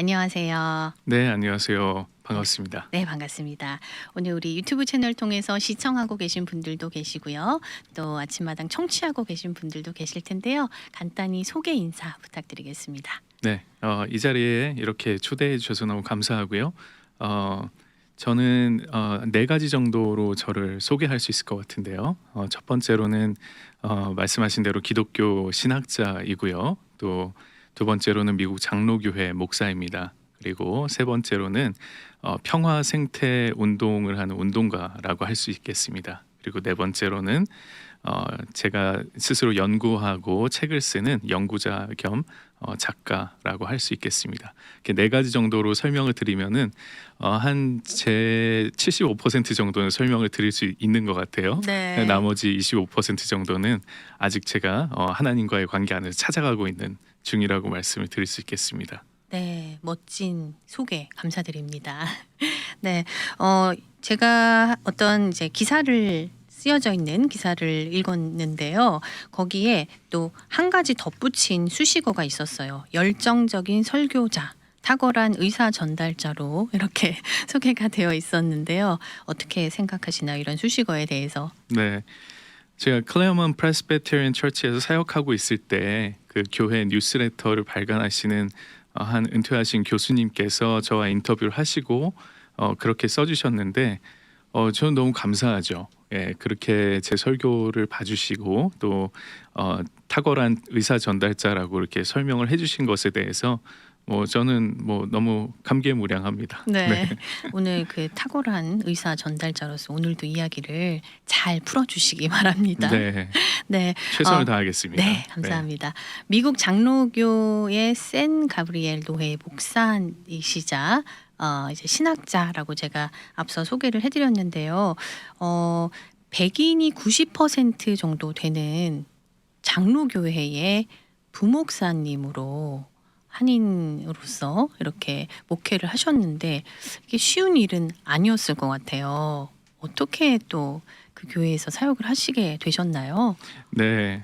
안녕하세요. 네, 안녕하세요. 반갑습니다. 네, 반갑습니다. 오늘 우리 유튜브 채널 통해서 시청하고 계신 분들도 계시고요. 또 아침마당 청취하고 계신 분들도 계실 텐데요. 간단히 소개 인사 부탁드리겠습니다. 네, 이 자리에 이렇게 초대해 주셔서 너무 감사하고요. 어, 저는 네 가지 정도로 저를 소개할 수 있을 것 같은데요. 첫 번째로는 말씀하신 대로 기독교 신학자이고요. 또 두 번째로는 미국 장로교회 목사입니다. 그리고 세 번째로는 평화 생태 운동을 하는 운동가라고 할 수 있겠습니다. 그리고 네 번째로는 제가 스스로 연구하고 책을 쓰는 연구자 겸 작가라고 할 수 있겠습니다. 이렇게 네 가지 정도로 설명을 드리면은 한 제 75% 정도는 설명을 드릴 수 있는 것 같아요. 네. 나머지 25% 정도는 아직 제가 하나님과의 관계 안에서 찾아가고 있는 중이라고 말씀을 드릴 수 있겠습니다. 네, 멋진 소개 감사드립니다. 네, 제가 어떤 이제 기사를 쓰여져 있는 기사를 읽었는데요. 거기에 또 한 가지 덧붙인 수식어가 있었어요. 열정적인 설교자, 탁월한 의사 전달자로 이렇게 소개가 되어 있었는데요. 어떻게 생각하시나요? 이런 수식어에 대해서. 네, 제가 클레어먼 프레스베테리언 처치에서 사역하고 있을 때 그 교회 뉴스레터를 발간하시는 한 은퇴하신 교수님께서 저와 인터뷰를 하시고 그렇게 써주셨는데 저는 너무 감사하죠. 예, 그렇게 제 설교를 봐주시고 또 탁월한 의사 전달자라고 이렇게 설명을 해주신 것에 대해서 저는 너무 감개무량합니다. 네. 네, 오늘 그 탁월한 의사 전달자로서 오늘도 이야기를 잘 풀어주시기 바랍니다. 네, 네. 최선을 다하겠습니다. 네, 감사합니다. 미국 장로교의 샌 가브리엘 노회 목사이시자 이제 신학자라고 제가 앞서 소개를 해드렸는데요. 백인이 90% 정도 되는 장로교회의 부목사님으로 한인으로서 이렇게 목회를 하셨는데 이게 쉬운 일은 아니었을 것 같아요. 어떻게 또 그 교회에서 사역을 하시게 되셨나요? 네,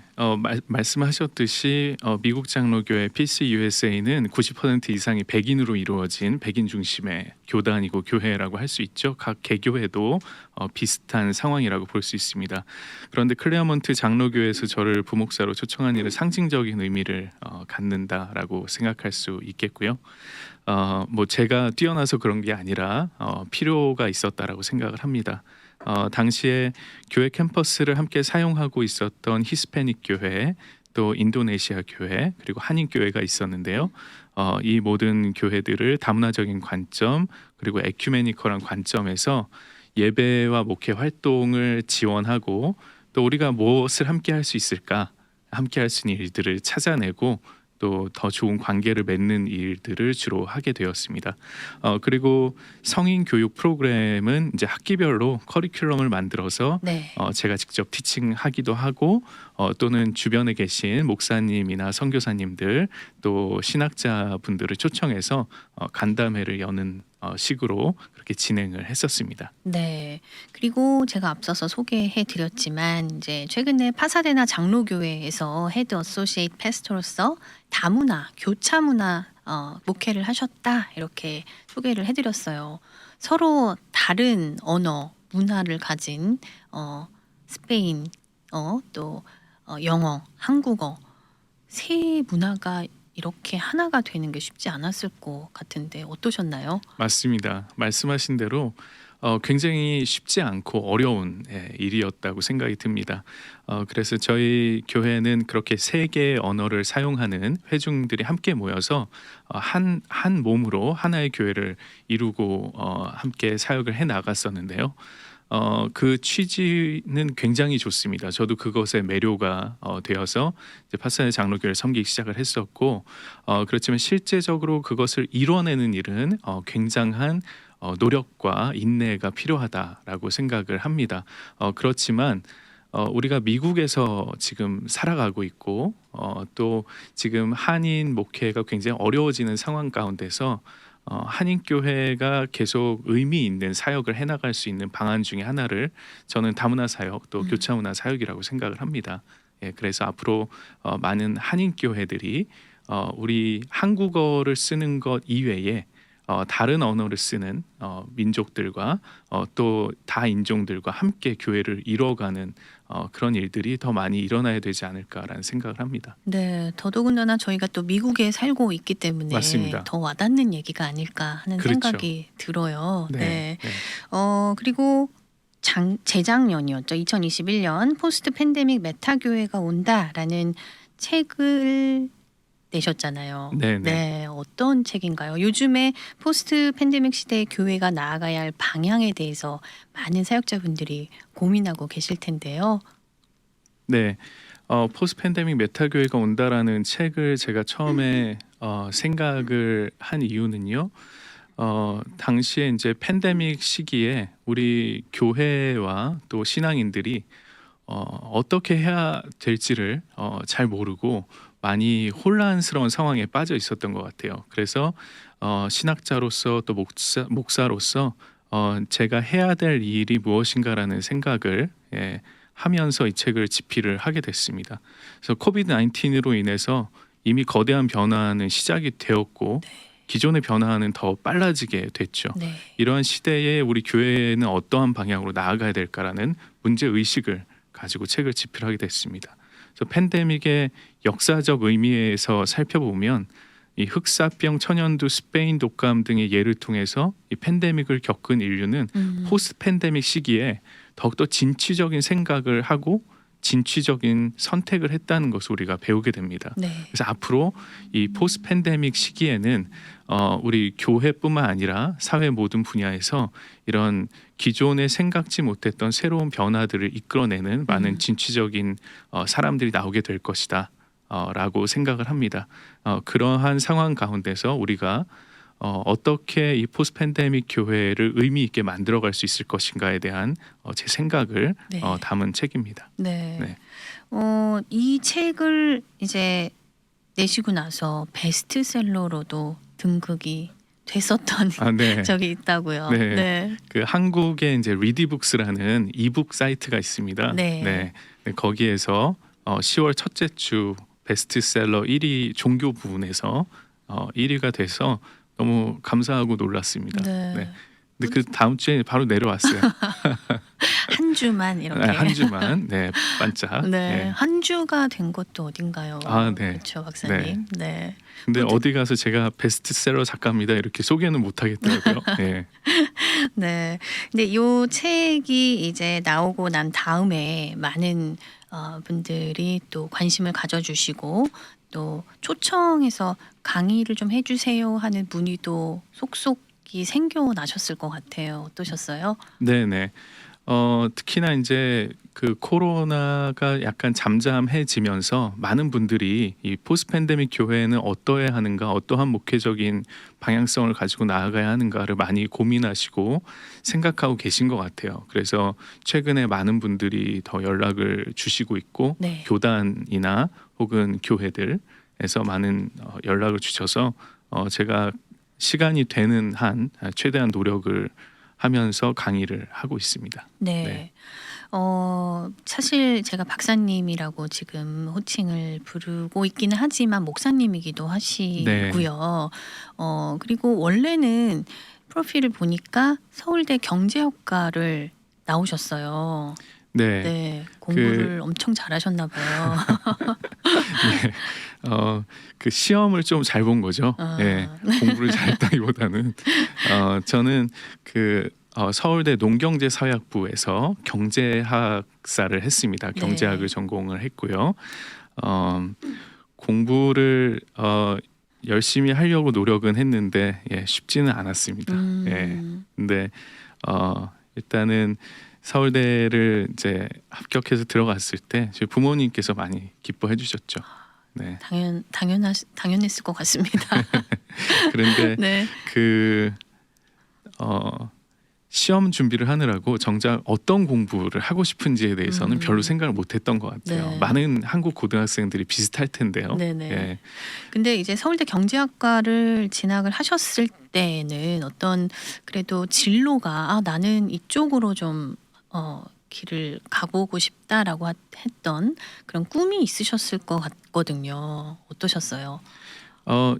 말씀하셨듯이 미국 장로교회 PCUSA는 90% 이상이 백인으로 이루어진 백인 중심의 교단이고 교회라고 할 수 있죠. 각 개교회도 비슷한 상황이라고 볼 수 있습니다. 그런데 클레어먼트 장로교회에서 저를 부목사로 초청한 일은 상징적인 의미를 갖는다라고 생각할 수 있겠고요. 제가 뛰어나서 그런 게 아니라 필요가 있었다라고 생각을 합니다. 당시에 교회 캠퍼스를 함께 사용하고 있었던 히스패닉 교회, 또 인도네시아 교회, 그리고 한인 교회가 있었는데요. 이 모든 교회들을 다문화적인 관점 그리고 에큐메니컬한 관점에서 예배와 목회 활동을 지원하고 또 우리가 무엇을 함께 할 수 있을까? 함께 할 수 있는 일들을 찾아내고 또 더 좋은 관계를 맺는 일들을 주로 하게 되었습니다. 그리고 성인 교육 프로그램은 이제 학기별로 커리큘럼을 만들어서 네. 제가 직접 티칭하기도 하고 또는 주변에 계신 목사님이나 선교사님들 또 신학자분들을 초청해서 간담회를 여는 식으로 그렇게 진행을 했었습니다. 네. 그리고 제가 앞서서 소개해 드렸지만 이제 최근에 파사데나 장로교회에서 헤드 어소시에이트 패스터로서 다문화, 교차문화 목회를 하셨다. 이렇게 소개를 해 드렸어요. 서로 다른 언어, 문화를 가진 스페인, 또 영어, 한국어 세 문화가 이렇게 하나가 되는 게 쉽지 않았을 것 같은데 어떠셨나요? 맞습니다. 말씀하신 대로 굉장히 쉽지 않고 어려운 일이었다고 생각이 듭니다. 그래서 저희 교회는 그렇게 세 개의 언어를 사용하는 회중들이 함께 모여서 한 몸으로 하나의 교회를 이루고 함께 사역을 해 나갔었는데요. 그 취지는 굉장히 좋습니다. 저도 그것에 매료가 되어서 이제 파사네 장로교회를 섬기기 시작을 했었고 그렇지만 실제적으로 그것을 이뤄내는 일은 굉장한 노력과 인내가 필요하다라고 생각을 합니다. 그렇지만 우리가 미국에서 지금 살아가고 있고 또 지금 한인 목회가 굉장히 어려워지는 상황 가운데서 한인교회가 계속 의미 있는 사역을 해나갈 수 있는 방안 중에 하나를 저는 다문화 사역 또 교차문화 사역이라고 생각을 합니다. 예, 그래서 앞으로 많은 한인교회들이 우리 한국어를 쓰는 것 이외에 다른 언어를 쓰는 민족들과 또 다인종들과 함께 교회를 이뤄가는 그런 일들이 더 많이 일어나야 되지 않을까라는 생각을 합니다. 네, 더더군다나 저희가 또 미국에 살고 있기 때문에 맞습니다. 더 와닿는 얘기가 아닐까 하는 그렇죠. 생각이 들어요. 네, 네. 네. 그리고 재작년이었죠. 2021년 포스트 팬데믹 메타 교회가 온다라는 책을 내셨잖아요. 네, 네. 네, 어떤 책인가요? 요즘에 포스트 팬데믹 시대의 교회가 나아가야 할 방향에 대해서 많은 사역자분들이 고민하고 계실 텐데요. 네, 포스트 팬데믹 메타 교회가 온다라는 책을 제가 처음에 생각을 한 이유는요. 당시에 이제 팬데믹 시기에 우리 교회와 또 신앙인들이 어떻게 해야 될지를 잘 모르고 많이 혼란스러운 상황에 빠져 있었던 것 같아요. 그래서 신학자로서 또 목사로서 제가 해야 될 일이 무엇인가라는 생각을 하면서 이 책을 집필을 하게 됐습니다. 그래서 코비드 19으로 인해서 이미 거대한 변화는 시작이 되었고 기존의 변화는 더 빨라지게 됐죠. 네. 이러한 시대에 우리 교회는 어떠한 방향으로 나아가야 될까라는 문제 의식을 가지고 책을 집필하게 됐습니다. 그래서 팬데믹의 역사적 의미에서 살펴보면 이 흑사병, 천연두, 스페인 독감 등의 예를 통해서 이 팬데믹을 겪은 인류는 포스트 팬데믹 시기에 더욱더 진취적인 생각을 하고 진취적인 선택을 했다는 것을 우리가 배우게 됩니다. 네. 그래서 앞으로 이 포스트 팬데믹 시기에는 우리 교회뿐만 아니라 사회 모든 분야에서 이런 기존에 생각지 못했던 새로운 변화들을 이끌어내는 많은 진취적인 사람들이 나오게 될 것이다 라고 생각을 합니다. 그러한 상황 가운데서 우리가 어떻게 이 포스트 팬데믹 교회를 의미 있게 만들어갈 수 있을 것인가에 대한 제 생각을 네. 담은 책입니다. 네. 네. 이 책을 이제 내시고 나서 베스트셀러로도 등극이 됐었던 네. 적이 있다고요. 네. 네. 그 한국에 이제 리디북스라는 이북 사이트가 있습니다. 네. 네, 거기에서 10월 첫째 주 베스트셀러 1위 종교 부분에서 1위가 돼서 너무 감사하고 놀랐습니다. 네. 근데 그 다음 주에 바로 내려왔어요. 한 주만 이렇게. 네, 한 주만 반짝. 네. 한 주가 된 것도 어딘가요? 아, 네. 그렇죠, 박사님. 네. 근데 어디 가서 제가 베스트셀러 작가입니다 이렇게 소개는 못 하겠더라고요. 네. 네. 근데 이 책이 이제 나오고 난 다음에 많은 분들이 또 관심을 가져주시고 또 초청해서 강의를 좀 해주세요 하는 문의도 속속이 생겨나셨을 것 같아요. 어떠셨어요? 네네. 특히나 이제 그 코로나가 약간 잠잠해지면서 많은 분들이 이 포스트 팬데믹 교회는 어떠해야 하는가, 어떠한 목회적인 방향성을 가지고 나아가야 하는가를 많이 고민하시고 생각하고 계신 것 같아요. 그래서 최근에 많은 분들이 더 연락을 주시고 있고 네. 교단이나 혹은 교회들에서 많은 연락을 주셔서 제가 시간이 되는 한 최대한 노력을 하면서 강의를 하고 있습니다. 네. 네. 사실 제가 박사님이라고 지금 호칭을 부르고 있기는 하지만 목사님이기도 하시고요. 그리고 원래는 프로필을 보니까 서울대 경제학과를 나오셨어요. 네. 네, 공부를 엄청 잘하셨나 봐요. 그 시험을 좀 잘 본 거죠. 아. 네. 공부를 잘했다기보다는 저는 그 서울대 농경제사회학부에서 경제학사를 했습니다. 경제학을 네. 전공을 했고요. 공부를 열심히 하려고 노력은 했는데 쉽지는 않았습니다. 예. 근데 일단은 서울대를 이제 합격해서 들어갔을 때 저희 부모님께서 많이 기뻐해 주셨죠. 네. 당연했을 것 같습니다. 그런데 네. 그 시험 준비를 하느라고 정작 어떤 공부를 하고 싶은지에 대해서는 별로 생각을 못했던 것 같아요. 네. 많은 한국 고등학생들이 비슷할 텐데요. 네네. 예. 근데 이제 서울대 경제학과를 진학을 하셨을 때에는 어떤 그래도 진로가 나는 이쪽으로 좀 길을 가보고 싶다라고 했던 그런 꿈이 있으셨을 것 같거든요. 어떠셨어요?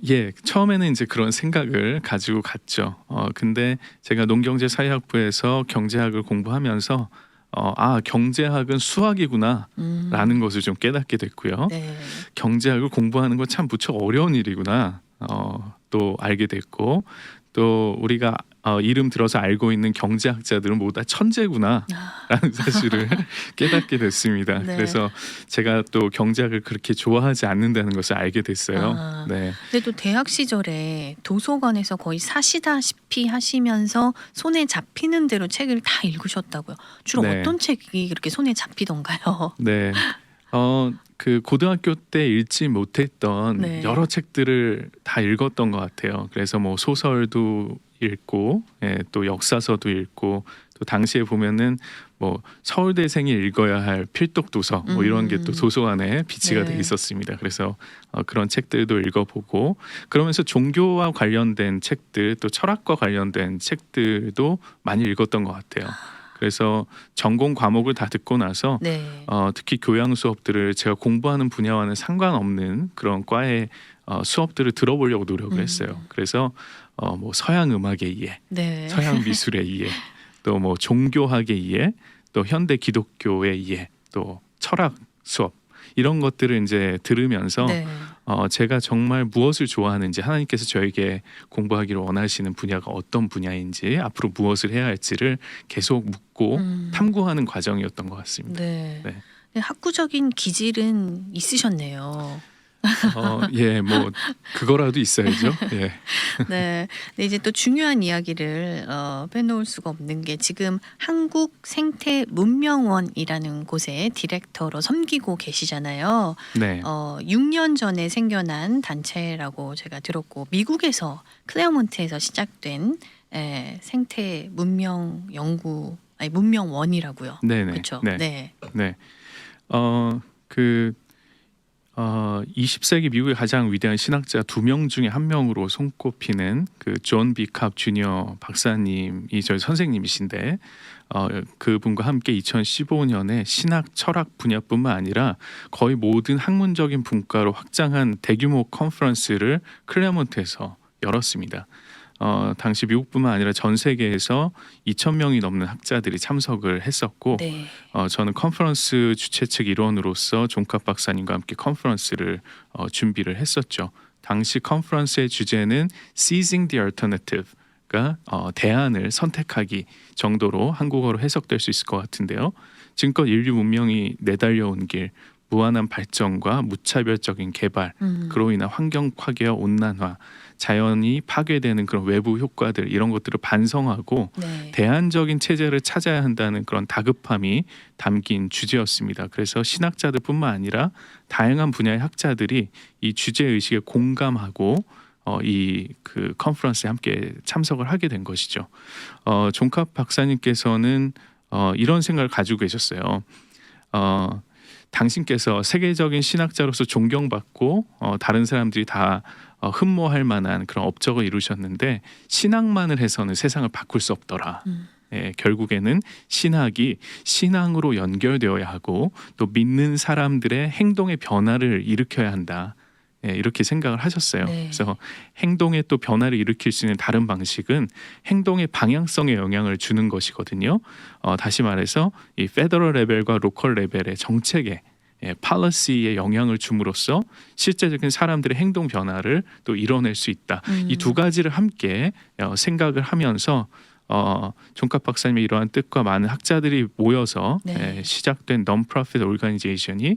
예. 처음에는 이제 그런 생각을 가지고 갔죠. 근데 제가 농경제사회학부에서 경제학을 공부하면서 '아 경제학은 수학이구나.'라는 것을 좀 깨닫게 됐고요. 네. 경제학을 공부하는 건 참 무척 어려운 일이구나. 또 알게 됐고 또 우리가 이름 들어서 알고 있는 경제학자들은 모두 다 천재구나라는 사실을 깨닫게 됐습니다. 네. 그래서 제가 또 경제학을 그렇게 좋아하지 않는다는 것을 알게 됐어요. 아. 네. 근데 또 대학 시절에 도서관에서 거의 사시다시피 하시면서 손에 잡히는 대로 책을 다 읽으셨다고요. 주로 네. 어떤 책이 그렇게 손에 잡히던가요? 네. 그 고등학교 때 읽지 못했던 네. 여러 책들을 다 읽었던 것 같아요. 그래서 뭐 소설도 읽고, 예, 또 역사서도 읽고, 또 당시에 보면은 뭐 서울대생이 읽어야 할 필독 도서 뭐 이런 게 또 도서관에 비치가 네. 돼 있었습니다. 그래서 그런 책들도 읽어보고 그러면서 종교와 관련된 책들 또 철학과 관련된 책들도 많이 읽었던 것 같아요. 그래서 전공 과목을 다 듣고 나서 네. 특히 교양 수업들을 제가 공부하는 분야와는 상관없는 그런 과의 수업들을 들어보려고 노력을 했어요. 그래서 뭐 서양 음악의 이해, 네. 서양 미술의 이해, 또 뭐 종교학의 이해, 또 현대 기독교의 이해, 또 철학 수업 이런 것들을 이제 들으면서 네. 제가 정말 무엇을 좋아하는지 하나님께서 저에게 공부하기를 원하시는 분야가 어떤 분야인지 앞으로 무엇을 해야 할지를 계속 묻고 탐구하는 과정이었던 것 같습니다. 네. 네. 네, 학구적인 기질은 있으셨네요. 예, 뭐 그거라도 있어야죠. 예, 네. 네, 이제 또 중요한 이야기를 빼놓을 수가 없는 게 지금 한국생태문명원이라는 곳에 디렉터로 섬기고 계시잖아요. 네, 6년 전에 생겨난 단체라고 제가 들었고 미국에서 클레어몬트에서 시작된 생태 문명 연구 아니 문명원이라고요. 네, 네, 그렇죠. 네, 네. 네. 그 20세기 미국의 가장 위대한 신학자 2명 중에 한 명으로 손꼽히는 그 존 비캅 주니어 박사님이 저희 선생님이신데 그분과 함께 2015년에 신학 철학 분야뿐만 아니라 거의 모든 학문적인 분과로 확장한 대규모 컨퍼런스를 클레어몬트에서 열었습니다. 당시 미국뿐만 아니라 전 세계에서 2,000명이 넘는 학자들이 참석을 했었고 네. 저는 컨퍼런스 주최 측 일원으로서 존캅 박사님과 함께 컨퍼런스를 준비를 했었죠. 당시 컨퍼런스의 주제는 Seizing the Alternative가 대안을 선택하기 정도로 한국어로 해석될 수 있을 것 같은데요. 지금껏 인류 문명이 내달려온 길, 무한한 발전과 무차별적인 개발, 그로 인한 환경 파괴와 온난화, 자연이 파괴되는 그런 외부 효과들 이런 것들을 반성하고 네. 대안적인 체제를 찾아야 한다는 그런 다급함이 담긴 주제였습니다. 그래서 신학자들뿐만 아니라 다양한 분야의 학자들이 이 주제 의식에 공감하고 이 그 컨퍼런스에 함께 참석을 하게 된 것이죠. 존캅 박사님께서는 이런 생각을 가지고 계셨어요. 당신께서 세계적인 신학자로서 존경받고 다른 사람들이 다 흠모할 만한 그런 업적을 이루셨는데 신학만을 해서는 세상을 바꿀 수 없더라. 예, 결국에는 신학이 신앙으로 연결되어야 하고 또 믿는 사람들의 행동의 변화를 일으켜야 한다. 예, 이렇게 생각을 하셨어요. 네. 그래서 행동에 또 변화를 일으킬 수 있는 다른 방식은 행동의 방향성에 영향을 주는 것이거든요. 다시 말해서 이 페더럴 레벨과 로컬 레벨의 정책에 policy에 영향을 줌으로써 실제적인 사람들의 행동 변화를 또 이뤄낼 수 있다. 이 두 가지를 함께 생각을 하면서 존캅 박사님의 이러한 뜻과 많은 학자들이 모여서 네. 시작된 non-profit organization이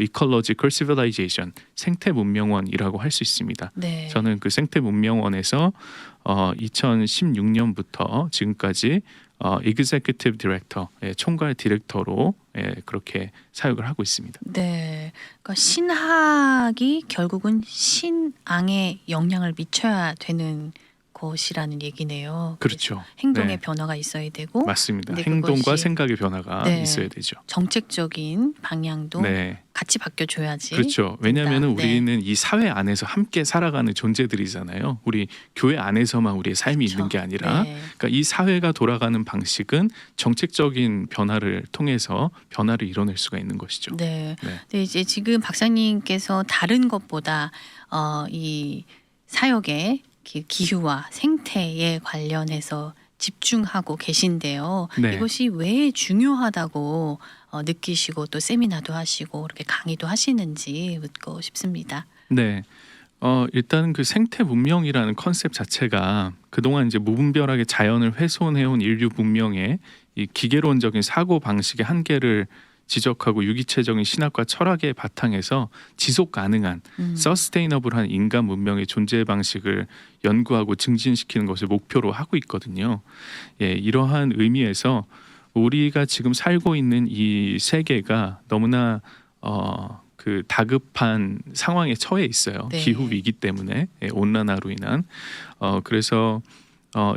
Ecological Civilization 생태문명원이라고 할 수 있습니다. 네. 저는 그 생태문명원에서 2016년부터 지금까지 Executive Director, 총괄 디렉터로 그렇게 사역을 하고 있습니다. 네. 그러니까 신학이 결국은 신앙에 영향을 미쳐야 되는 것이라는 얘기네요. 그렇죠. 행동의 네. 변화가 있어야 되고 맞습니다. 근데 행동과 그것이 생각의 변화가 네. 있어야 되죠. 정책적인 방향도 네. 같이 바뀌어줘야지. 그렇죠. 된다. 왜냐하면 네. 우리는 이 사회 안에서 함께 살아가는 존재들이잖아요. 우리 교회 안에서만 우리의 삶이 그렇죠. 있는 게 아니라 네. 그러니까 이 사회가 돌아가는 방식은 정책적인 변화를 통해서 변화를 이뤄낼 수가 있는 것이죠. 네. 네. 근데 이제 지금 박사님께서 다른 것보다 이 사역의 기후와 생태에 관련해서 집중하고 계신데요. 네. 이것이 왜 중요하다고 느끼시고 또 세미나도 하시고 그렇게 강의도 하시는지 묻고 싶습니다. 네. 일단 그 생태 문명이라는 컨셉 자체가 그동안 이제 무분별하게 자연을 훼손해온 인류 문명의 이 기계론적인 사고 방식의 한계를 지적하고 유기체적인 신학과 철학의 바탕에서 지속 가능한 서스테이너블한 인간 문명의 존재 방식을 연구하고 증진시키는 것을 목표로 하고 있거든요. 예, 이러한 의미에서 우리가 지금 살고 있는 이 세계가 너무나 그 다급한 상황에 처해 있어요. 네. 기후 위기 때문에 온난화로 인한 그래서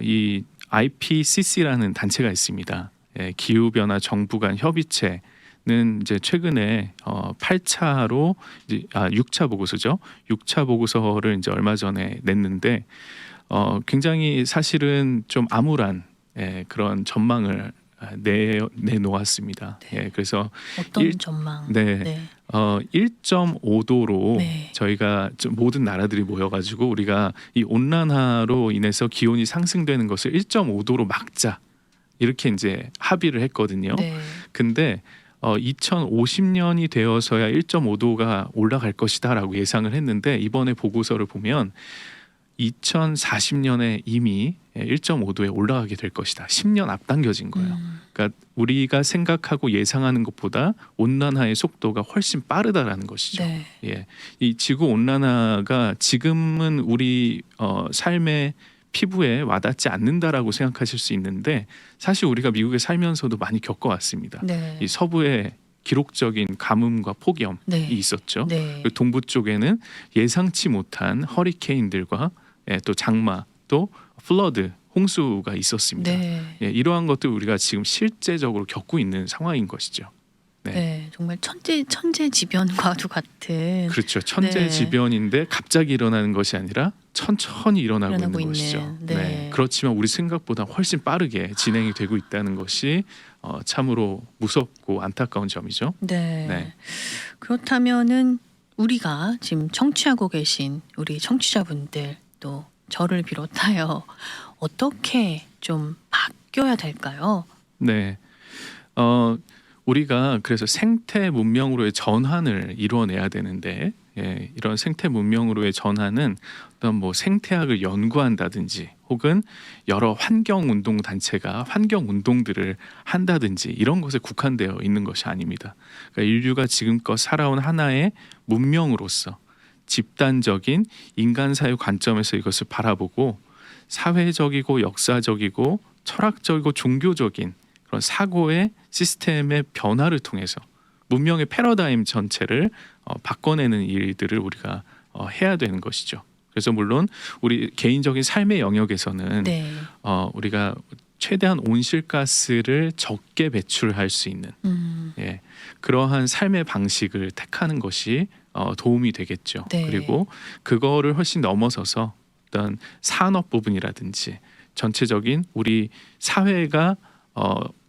이 IPCC라는 단체가 있습니다. 기후 변화 정부 간 협의체는 이제 최근에 8차로 이제 6차 보고서죠. 6차 보고서를 이제 얼마 전에 냈는데 굉장히 사실은 좀 암울한 그런 전망을 내놓았습니다. 네. 그래서 어떤 전망? 네. 네. 1.5도로 네. 저희가 모든 나라들이 모여가지고 우리가 이 온난화로 인해서 기온이 상승되는 것을 1.5도로 막자 이렇게 이제 합의를 했거든요. 네. 근데 2050년이 되어서야 1.5도가 올라갈 것이다라고 예상을 했는데 이번에 보고서를 보면 2040년에 이미 1.5도에 올라가게 될 것이다. 10년 앞당겨진 거예요. 그러니까 우리가 생각하고 예상하는 것보다 온난화의 속도가 훨씬 빠르다라는 것이죠. 네. 예, 이 지구 온난화가 지금은 우리 삶의 피부에 와닿지 않는다라고 생각하실 수 있는데 사실 우리가 미국에 살면서도 많이 겪어왔습니다. 네. 이 서부에 기록적인 가뭄과 폭염이 네. 있었죠. 네. 그리고 동부 쪽에는 예상치 못한 허리케인들과 또 장마 또 플러드 홍수가 있었습니다. 네. 예, 이러한 것들 우리가 지금 실제적으로 겪고 있는 상황인 것이죠. 네. 네. 정말 천재지변과도 같은 그렇죠. 네. 천재지변인데 갑자기 일어나는 것이 아니라 천천히 일어나고 일어나고 있는 것이죠. 있는, 네. 그렇지만 우리 생각보다 훨씬 빠르게 진행이 되고 있다는 것이 참으로 무섭고 안타까운 점이죠. 네. 네. 그렇다면은 우리가 지금 청취하고 계신 우리 청취자분들 또 저를 비롯하여 어떻게 좀 바뀌어야 될까요? 네. 우리가 그래서 생태 문명으로의 전환을 이루어내야 되는데 이런 생태 문명으로의 전환은 어떤 뭐 생태학을 연구한다든지 혹은 여러 환경 운동 단체가 환경 운동들을 한다든지 이런 것에 국한되어 있는 것이 아닙니다. 그러니까 인류가 지금껏 살아온 하나의 문명으로서 집단적인 인간 사회 관점에서 이것을 바라보고 사회적이고 역사적이고 철학적이고 종교적인 그런 사고의 시스템의 변화를 통해서 문명의 패러다임 전체를 바꿔내는 일들을 우리가 해야 되는 것이죠. 그래서 물론 우리 개인적인 삶의 영역에서는 네. 우리가 최대한 온실가스를 적게 배출할 수 있는 그러한 삶의 방식을 택하는 것이 도움이 되겠죠. 네. 그리고 그거를 훨씬 넘어서서 어떤 산업 부분이라든지 전체적인 우리 사회가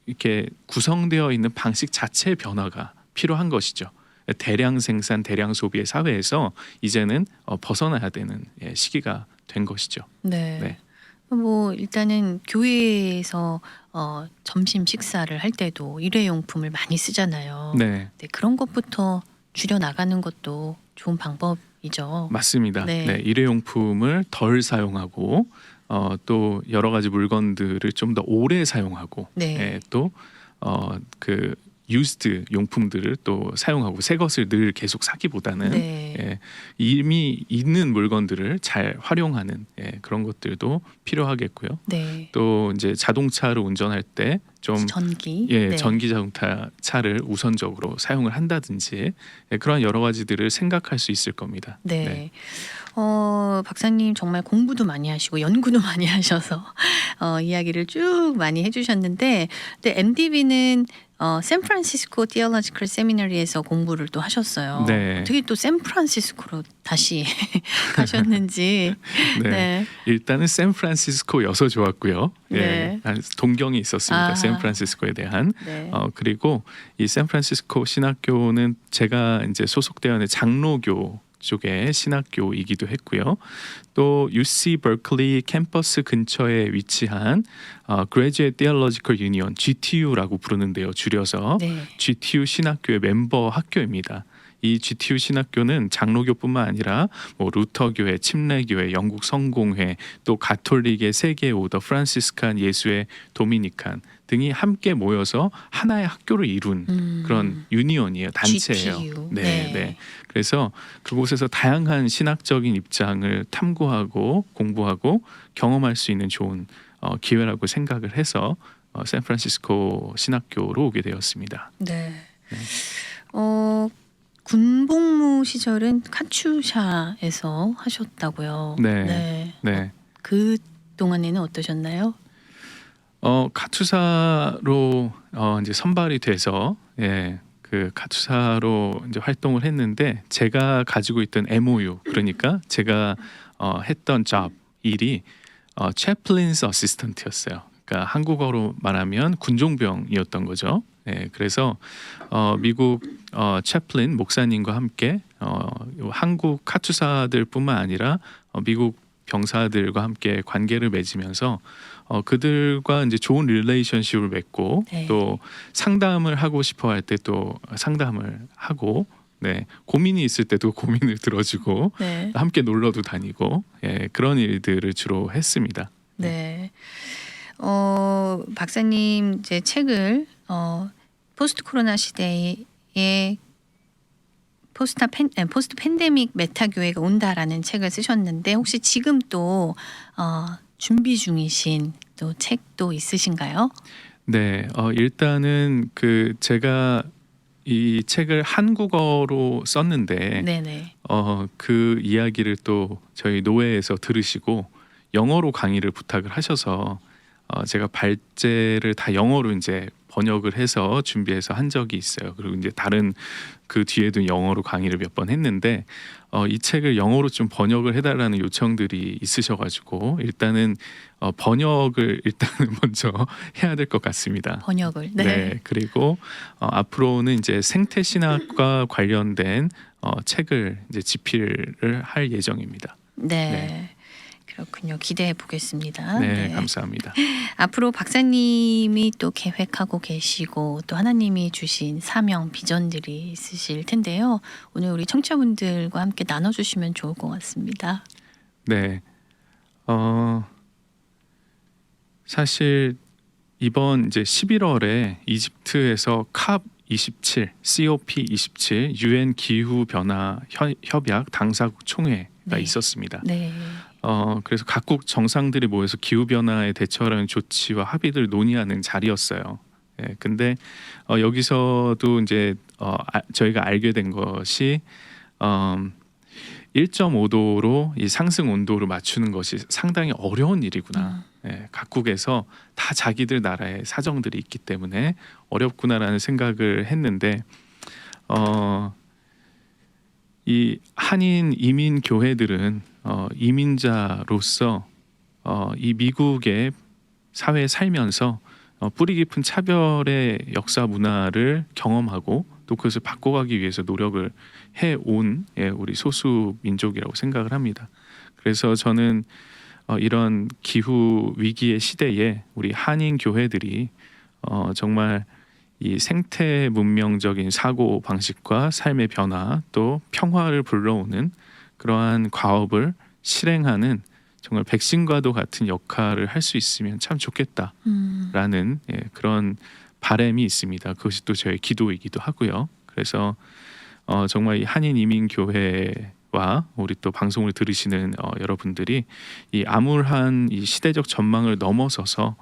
이렇게 구성되어 있는 방식 자체의 변화가 필요한 것이죠. 대량 생산, 대량 소비의 사회에서 이제는 벗어나야 되는 시기가 된 것이죠. 네. 네. 뭐 일단은 교회에서 점심 식사를 할 때도 일회용품을 많이 쓰잖아요. 네, 네, 그런 것부터 줄여 나가는 것도 좋은 방법이죠. 맞습니다. 네. 네, 일회용품을 덜 사용하고 또 여러 가지 물건들을 좀 더 오래 사용하고 네. 또 그 유스드 용품들을 또 사용하고 새 것을 늘 계속 사기보다는 네. 이미 있는 물건들을 잘 활용하는 그런 것들도 필요하겠고요. 네. 또 이제 자동차를 운전할 때 좀 전기. 예, 네. 전기 자동차를 우선적으로 사용을 한다든지 그런 여러 가지들을 생각할 수 있을 겁니다. 네. 박사님 정말 공부도 많이 하시고 연구도 많이 하셔서 이야기를 쭉 많이 해주셨는데, 근데 MDB는 샌프란시스코 티올로지컬 세미나리에서 공부를 또 하셨어요. 네. 어떻게 또 샌프란시스코로 다시 가셨는지. 네. 네. 일단은 샌프란시스코여서 좋았고요. 예, 네. 동경이 있었습니다. 아. 샌프란시스코에 대한. 네. 그리고 이 샌프란시스코 신학교는 제가 이제 소속되어 있는 장로교 쪽의 신학교이기도 했고요. 또 UC 버클리 캠퍼스 근처에 위치한 Graduate Theological Union (GTU라고 부르는데요. 줄여서 네. GTU 신학교의 멤버 학교입니다. 이 GTU 신학교는 장로교뿐만 아니라 뭐 루터교회, 침례교회, 영국 성공회, 또 가톨릭의 세계 오더, 프란시스칸 예수회, 도미니칸 등이 함께 모여서 하나의 학교를 이룬 그런 유니언이에요. 단체예요. GTU. 네, 네. 네. 그래서 그곳에서 다양한 신학적인 입장을 탐구하고 공부하고 경험할 수 있는 좋은 기회라고 생각을 해서 샌프란시스코 신학교로 오게 되었습니다. 네. 군복무 시절은 카츄샤에서 하셨다고요. 네. 네. 그 동안에는 어떠셨나요? 카투사로 이제 선발이 돼서 그 카투사로 이제 활동을 했는데, 제가 가지고 있던 MOU, 그러니까 제가 했던 일이 chaplain's assistant였어요. 그러니까 한국어로 말하면 군종병이었던 거죠. 그래서 미국 chaplain 목사님과 함께 한국 카투사들뿐만 아니라 미국 병사들과 함께 관계를 맺으면서 그들과 이제 좋은 릴레이션십을 맺고, 네. 또 상담을 하고 싶어 할 때 또 상담을 하고, 고민이 있을 때도 고민을 들어주고, 네. 함께 놀러도 다니고, 그런 일들을 주로 했습니다. 네. 박사님 이제 책을 포스트 코로나 시대에 포스트 팬데믹 메타 교회가 온다라는 책을 쓰셨는데, 혹시 지금 또 준비 중이신 또 책도 있으신가요? 네, 일단은 그 제가 이 책을 한국어로 썼는데, 네네. 그 이야기를 또 저희 노회에서 들으시고 영어로 강의를 부탁을 하셔서 제가 발제를 다 영어로 이제 번역을 해서 준비해서 한 적이 있어요. 그리고 이제 다른 그 뒤에도 영어로 강의를 몇 번 했는데, 이 책을 영어로 좀 번역을 해달라는 요청들이 있으셔가지고 일단은 번역을 일단은 먼저 해야 될 것 같습니다. 번역을. 네. 그리고 앞으로는 이제 생태 신학과 관련된 책을 이제 집필을 할 예정입니다. 네. 그렇군요. 기대해 보겠습니다. 네, 감사합니다. 앞으로 박사님이 또 계획하고 계시고 또 하나님이 주신 사명, 비전들이 있으실 텐데요. 오늘 우리 청취자분들과 함께 나눠주시면 좋을 것 같습니다. 네, 사실 이번 이제 11월에 이집트에서 COP27 UN 기후 변화 협약 당사국 총회가 네. 있었습니다. 네. 그래서 각국 정상들이 모여서 기후 변화에 대처하는 조치와 합의를 논의하는 자리였어요. 근데 여기서도 이제 저희가 알게 된 것이 1.5도로 이 상승 온도를 맞추는 것이 상당히 어려운 일이구나. 각국에서 다 자기들 나라의 사정들이 있기 때문에 어렵구나라는 생각을 했는데, 이 한인 이민 교회들은 이민자로서 이 미국의 사회에 살면서 뿌리 깊은 차별의 역사 문화를 경험하고 또 그것을 바꿔가기 위해서 노력을 해온 우리 소수 민족이라고 생각을 합니다. 그래서 저는 이런 기후 위기의 시대에 우리 한인 교회들이 정말 이 생태 문명적인 사고 방식과 삶의 변화, 또 평화를 불러오는 그러한 과업을 실행하는 정말 백신과도 같은 역할을 할 수 있으면 참 좋겠다라는 그런 바람이 있습니다. 그것이 또 저의 기도이기도 하고요. 그래서 정말 이 한인 이민 교회와 우리 또 방송을 들으시는 여러분들이 이 암울한 이 시대적 전망을 넘어서서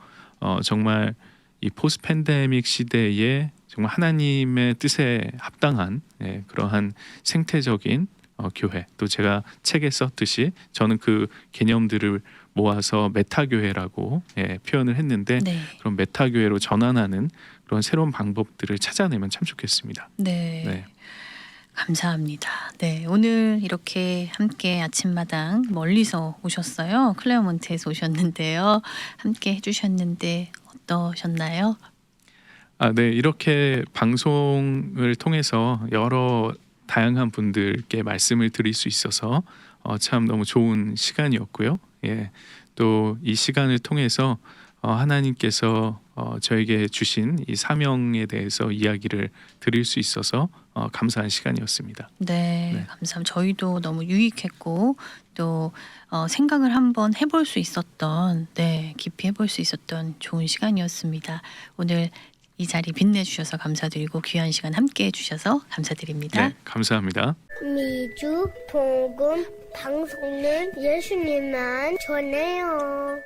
정말 이 포스트 팬데믹 시대에 정말 하나님의 뜻에 합당한 그러한 생태적인 교회, 또 제가 책에 썼듯이 저는 그 개념들을 모아서 메타교회라고 표현을 했는데 네. 그런 메타교회로 전환하는 그런 새로운 방법들을 찾아내면 참 좋겠습니다. 네. 네. 감사합니다. 네, 오늘 이렇게 함께 아침마당 멀리서 오셨어요. 클레어몬트에서 오셨는데요. 함께 해주셨는데 어떠셨나요? 네, 이렇게 방송을 통해서 여러 다양한 분들께 말씀을 드릴 수 있어서 참 너무 좋은 시간이었고요. 예, 또 이 시간을 통해서 하나님께서 저에게 주신 이 사명에 대해서 이야기를 드릴 수 있어서 감사한 시간이었습니다. 네, 네. 감사합니다. 저희도 너무 유익했고 또 생각을 한번 해볼 수 있었던, 네, 깊이 해볼 수 있었던 좋은 시간이었습니다. 오늘 이 자리 빛내주셔서 감사드리고 귀한 시간 함께 해주셔서 감사드립니다. 네, 감사합니다. 미주 복음 방송은 예수님만 전해요.